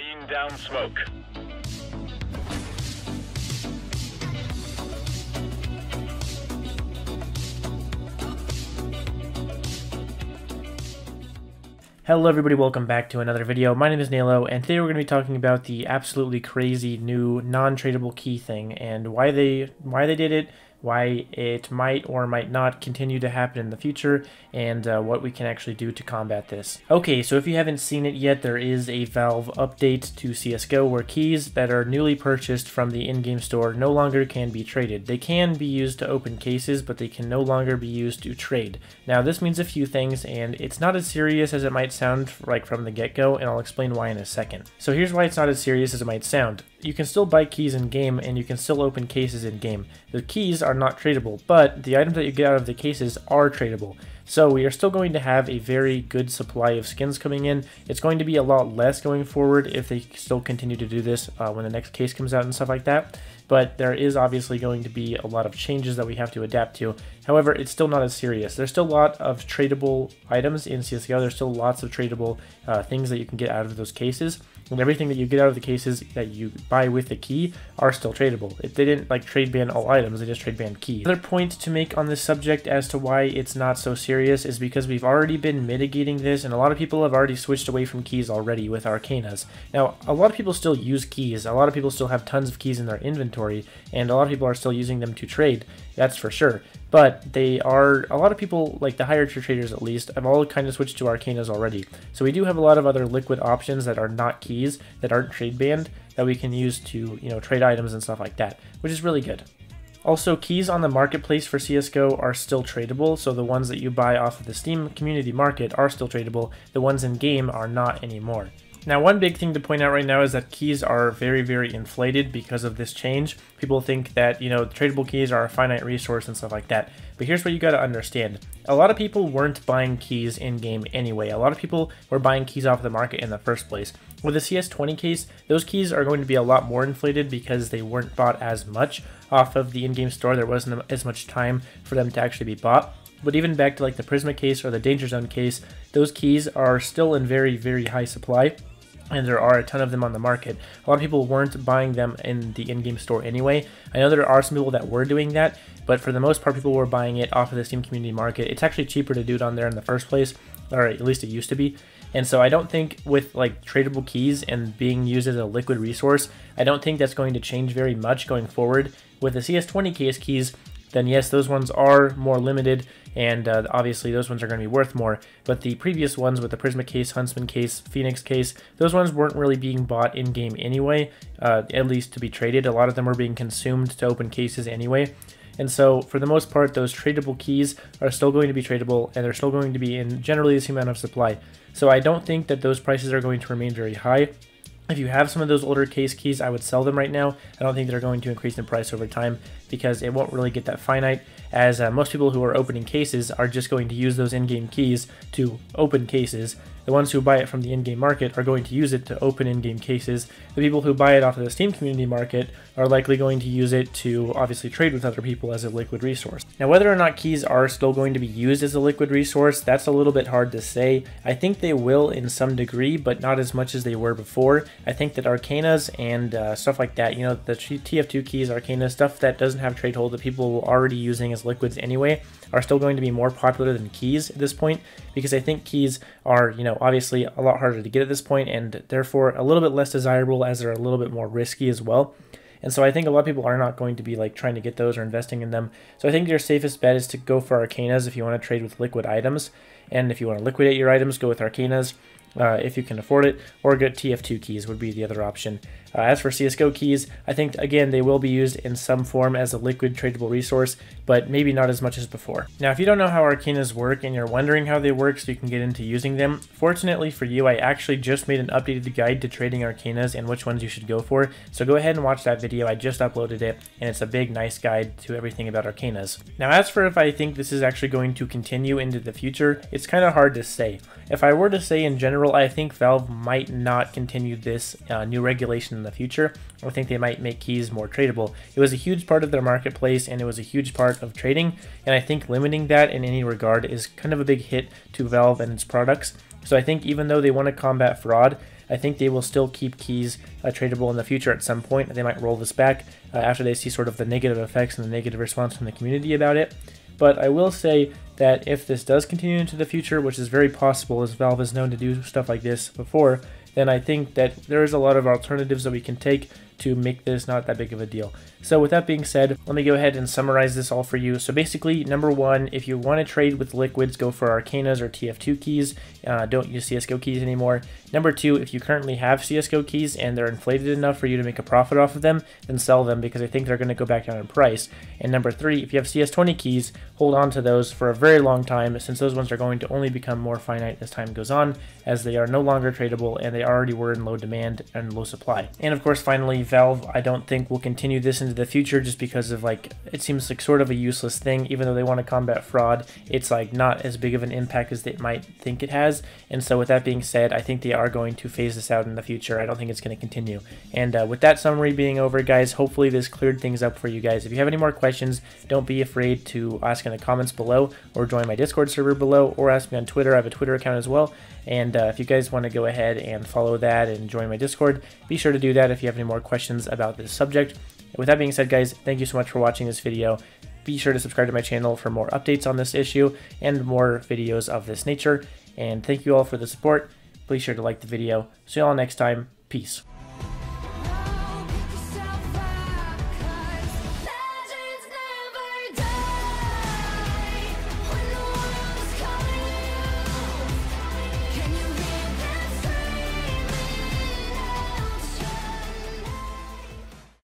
Laying down smoke. Hello everybody, welcome back to another video. My name is Nalo, and today we're going to be talking about the absolutely crazy new non-tradable key thing and why they did it, why it might or might not continue to happen in the future, and what we can actually do to combat this. Okay, so if you haven't seen it yet, there is a Valve update to Fiasco where keys that are newly purchased from the in-game store no longer can be traded. They can be used to open cases, but they can no longer be used to trade. Now this means a few things, and it's not as serious as it might sound like from the get-go, and I'll explain why in a second. So here's why it's not as serious as it might sound. You can still buy keys in-game, and you can still open cases in-game. The keys are not tradable, but the items that you get out of the cases are tradable. So we are still going to have a very good supply of skins coming in. It's going to be a lot less going forward if they still continue to do this when the next case comes out and stuff like that. But there is obviously going to be a lot of changes that we have to adapt to. However, it's still not as serious. There's still a lot of tradable items in CSGO. There's still lots of tradable things that you can get out of those cases. And everything that you get out of the cases that you buy with the key are still tradable. They didn't like trade ban all items, they just trade ban keys. Another point to make on this subject as to why it's not so serious is because we've already been mitigating this, and a lot of people have already switched away from keys already with Arcanas. Now, a lot of people still use keys, a lot of people still have tons of keys in their inventory, and a lot of people are still using them to trade, that's for sure. But a lot of people, like the higher tier traders at least, have all kind of switched to Arcanas already. So we do have a lot of other liquid options that are not keys, that aren't trade banned, that we can use to, trade items and stuff like that, which is really good. Also, keys on the marketplace for CSGO are still tradable, so the ones that you buy off of the Steam community market are still tradable, the ones in game are not anymore. Now, one big thing to point out right now is that keys are very, very inflated because of this change. People think that, tradable keys are a finite resource and stuff like that. But here's what you got to understand. A lot of people weren't buying keys in-game anyway. A lot of people were buying keys off the market in the first place. With the CS20 case, those keys are going to be a lot more inflated because they weren't bought as much off of the in-game store. There wasn't as much time for them to actually be bought. But even back to like the Prisma case or the Danger Zone case, those keys are still in very, very high supply. And there are a ton of them on the market. A lot of people weren't buying them in the in-game store anyway. I know there are some people that were doing that, but for the most part, people were buying it off of the Steam community market. It's actually cheaper to do it on there in the first place, or at least it used to be. And so I don't think with like tradable keys and being used as a liquid resource, I don't think that's going to change very much going forward. With the CS20 case keys, then yes, those ones are more limited, and obviously those ones are going to be worth more. But the previous ones with the Prisma case, Huntsman case, Phoenix case, those ones weren't really being bought in-game anyway, at least to be traded. A lot of them were being consumed to open cases anyway. And so for the most part, those tradable keys are still going to be tradable, and they're still going to be in generally the same amount of supply. So I don't think that those prices are going to remain very high. If you have some of those older case keys, I would sell them right now. I don't think they're going to increase in price over time because it won't really get that finite, as most people who are opening cases are just going to use those in-game keys to open cases. The ones who buy it from the in-game market are going to use it to open in-game cases. The people who buy it off of the Steam community market are likely going to use it to obviously trade with other people as a liquid resource. Now, whether or not keys are still going to be used as a liquid resource, that's a little bit hard to say. I think they will in some degree, but not as much as they were before. I think that Arcanas and stuff like that, the TF2 keys, Arcana, stuff that doesn't have trade hold that people were already using as liquids anyway, are still going to be more popular than keys at this point, because I think keys are, obviously a lot harder to get at this point, and therefore a little bit less desirable as they're a little bit more risky as well. And so I think a lot of people are not going to be like trying to get those or investing in them. So I think your safest bet is to go for Arcanas if you want to trade with liquid items, and if you want to liquidate your items, go with Arcanas. If you can afford it, or get TF2 keys would be the other option. As for CSGO keys, I think, again, they will be used in some form as a liquid tradable resource, but maybe not as much as before. Now, if you don't know how Arcanas work and you're wondering how they work so you can get into using them, fortunately for you, I actually just made an updated guide to trading Arcanas and which ones you should go for, so go ahead and watch that video. I just uploaded it, and it's a big, nice guide to everything about Arcanas. Now, as for if I think this is actually going to continue into the future, it's kind of hard to say. If I were to say in general, I think Valve might not continue this new regulation in the future. I think they might make keys more tradable. It was a huge part of their marketplace, and it was a huge part of trading, and I think limiting that in any regard is kind of a big hit to Valve and its products. So I think even though they want to combat fraud, I think they will still keep keys tradable in the future at some point. They might roll this back after they see sort of the negative effects and the negative response from the community about it. But I will say that if this does continue into the future, which is very possible as Valve is known to do stuff like this before, then I think that there is a lot of alternatives that we can take to make this not that big of a deal. So with that being said, let me go ahead and summarize this all for you. So basically, number one, if you want to trade with liquids, go for Arcanas or TF2 keys. Don't use CSGO keys anymore. Number two, if you currently have CSGO keys and they're inflated enough for you to make a profit off of them, then sell them because I think they're going to go back down in price. And number three, if you have CS20 keys, hold on to those for a very long time, since those ones are going to only become more finite as time goes on, as they are no longer tradable and they already were in low demand and low supply. And of course, finally, Valve, I don't think will continue this into the future just because of it seems like sort of a useless thing. Even though they want to combat fraud, it's like not as big of an impact as they might think it has. And so with that being said, I think they are going to phase this out in the future. I don't think it's going to continue. And with that summary being over, guys, hopefully this cleared things up for you guys. If you have any more questions, don't be afraid to ask in the comments below or join my Discord server below or ask me on Twitter. I have a Twitter account as well. And if you guys want to go ahead and follow that and join my Discord, be sure to do that if you have any more questions about this subject. With that being said, guys, thank you so much for watching this video. Be sure to subscribe to my channel for more updates on this issue and more videos of this nature. And thank you all for the support. Please sure to like the video. See you all next time. Peace.